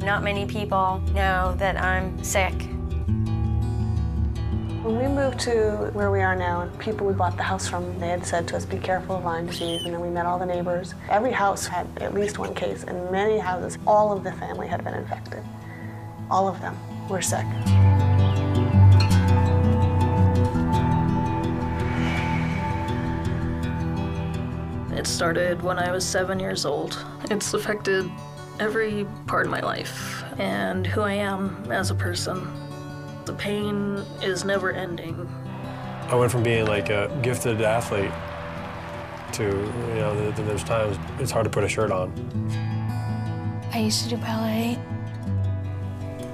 Not many people know that I'm sick. When we moved to where we are now, and people we bought the house from, they had said to us, be careful of Lyme disease, and then we met all the neighbors. Every house had at least one case, and many houses, all of the family had been infected. All of them were sick. It started when I was 7 years old. It's affected every part of my life and who I am as a person. The pain is never ending. I went from being like a gifted athlete to, there's times it's hard to put a shirt on. I used to do ballet.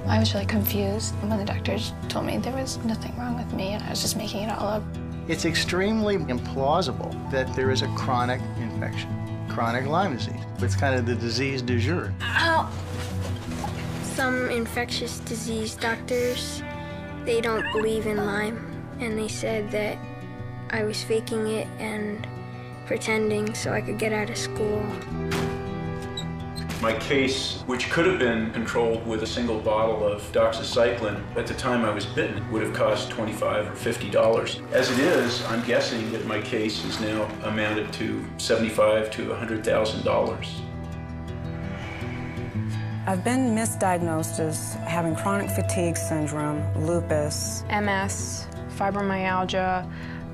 I was really confused when the doctors told me there was nothing wrong with me and I was just making it all up. It's extremely implausible that there is a chronic infection, chronic Lyme disease. It's kind of the disease du jour. Ow. Some infectious disease doctors, they don't believe in Lyme, and they said that I was faking it and pretending so I could get out of school. My case, which could have been controlled with a single bottle of doxycycline, at the time I was bitten, would have cost $25 or $50. As it is, I'm guessing that my case is now amounted to $75,000 to $100,000. I've been misdiagnosed as having chronic fatigue syndrome, lupus, MS, fibromyalgia,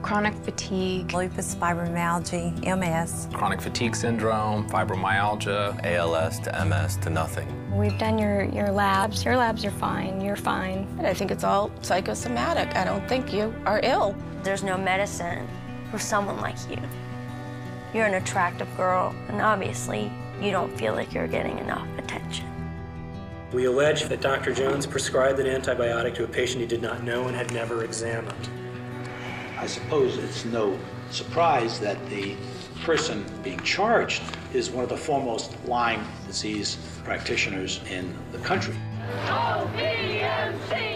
chronic fatigue, lupus, fibromyalgia, MS, chronic fatigue syndrome, fibromyalgia, ALS to MS to nothing. We've done your labs. Your labs are fine. You're fine. I think it's all psychosomatic. I don't think you are ill. There's no medicine for someone like you. You're an attractive girl, and obviously you don't feel like you're getting enough attention. We allege that Dr. Jones prescribed an antibiotic to a patient he did not know and had never examined. I suppose it's no surprise that the person being charged is one of the foremost Lyme disease practitioners in the country.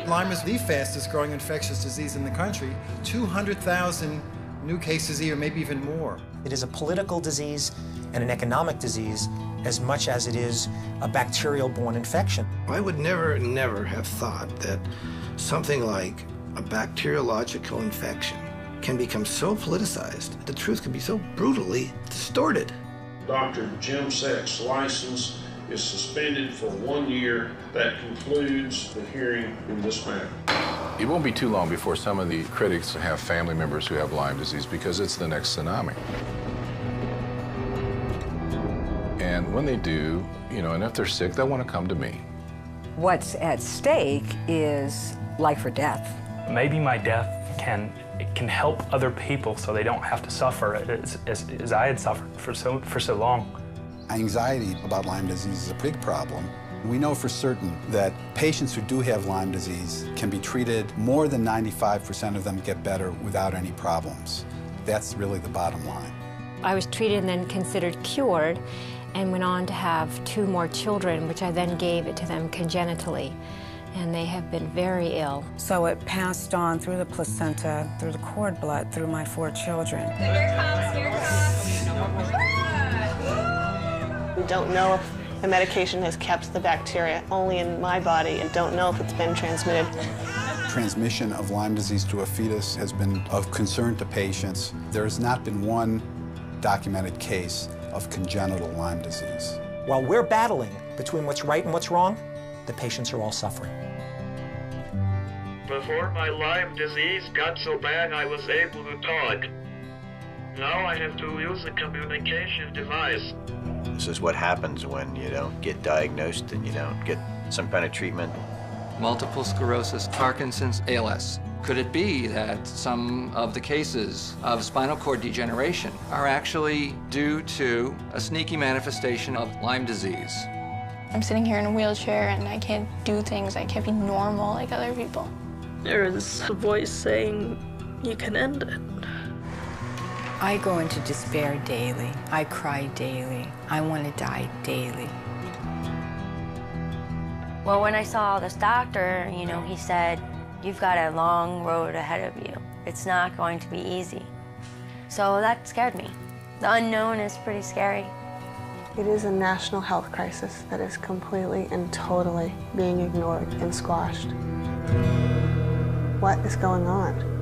Lyme is the fastest growing infectious disease in the country. 200,000 new cases a year, maybe even more. It is a political disease and an economic disease as much as it is a bacterial-borne infection. I would never have thought that something like a bacteriological infection can become so politicized, the truth can be so brutally distorted. Dr. Jim Seck's license is suspended for 1 year. That concludes the hearing in this matter. It won't be too long before some of the critics have family members who have Lyme disease because it's the next tsunami. And when they do, and if they're sick, they'll want to come to me. What's at stake is life or death. Maybe my death can help other people so they don't have to suffer as I had suffered for so long. Anxiety about Lyme disease is a big problem. We know for certain that patients who do have Lyme disease can be treated. More than 95% of them get better without any problems. That's really the bottom line. I was treated and then considered cured and went on to have 2 more children, which I then gave it to them congenitally. And they have been very ill. So it passed on through the placenta, through the cord blood, through my 4 children. Here comes. We don't know if the medication has kept the bacteria only in my body and don't know if it's been transmitted. Transmission of Lyme disease to a fetus has been of concern to patients. There has not been one documented case of congenital Lyme disease. While we're battling between what's right and what's wrong, the patients are all suffering. Before my Lyme disease got so bad I was able to talk. Now I have to use a communication device. This is what happens when you don't get diagnosed and you don't get some kind of treatment. Multiple sclerosis, Parkinson's, ALS. Could it be that some of the cases of spinal cord degeneration are actually due to a sneaky manifestation of Lyme disease? I'm sitting here in a wheelchair and I can't do things. I can't be normal like other people. There is a voice saying, you can end it. I go into despair daily. I cry daily. I want to die daily. Well, when I saw this doctor, he said, you've got a long road ahead of you. It's not going to be easy. So that scared me. The unknown is pretty scary. It is a national health crisis that is completely and totally being ignored and squashed. What is going on?